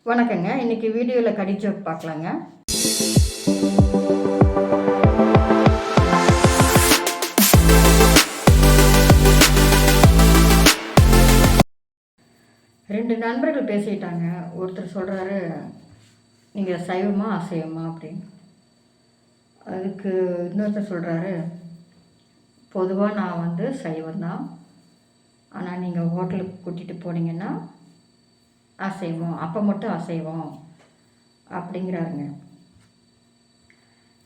வணக்கங்க. இன்றைக்கி வீடியோவில் கடி ஜோக் பார்க்கலாங்க. ரெண்டு நண்பர்கள் பேசிட்டாங்க. ஒருத்தர் சொல்கிறாரு, நீங்கள் சைவமா அசைவமா அப்படின்னு. அதுக்கு இன்னொருத்தர் சொல்கிறாரு, பொதுவாக நான் சைவம்தான், ஆனால் நீங்கள் ஹோட்டலுக்கு கூட்டிகிட்டு போனீங்கன்னா அசைவம், அப்போ மட்டும் அசைவம் அப்படிங்கிறாருங்க.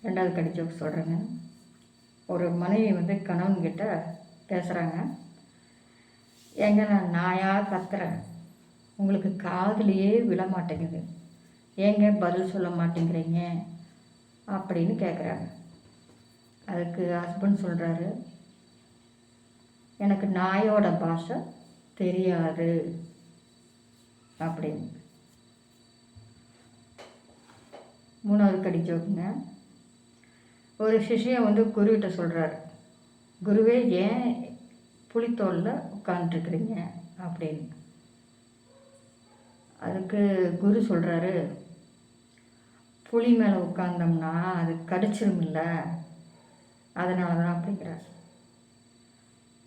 ரெண்டாவது கடி ஜோக் சொல்கிறேங்க. ஒரு மனைவி கணவன்கிட்ட பேசுகிறாங்க. ஏங்க, நான் நாயாக கத்துறேன், உங்களுக்கு காதுலையே விழ மாட்டேங்குது, ஏங்க பதில் சொல்ல மாட்டேங்கிறீங்க அப்படின்னு கேட்குறாங்க. அதுக்கு ஹஸ்பண்ட் சொல்கிறாரு, எனக்கு நாயோட பாஷை தெரியாது அப்படின்னு. மூணாவது கடி ஜோக்குங்க. ஒரு சிஷ்யன் குருவிட்ட சொல்கிறாரு, குருவே ஏன் புலித்தோலில் உட்காந்துருக்குறீங்க அப்படின்னு. அதுக்கு குரு சொல்கிறாரு, புலி மேலே உட்காந்தோம்னா அது கடிச்சிருமில்ல, அதனால தான் அப்படிங்கிறார்.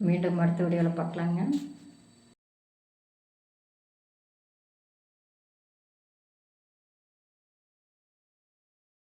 மீண்டும் அடுத்த வீடியோவில் பார்க்கலாங்க.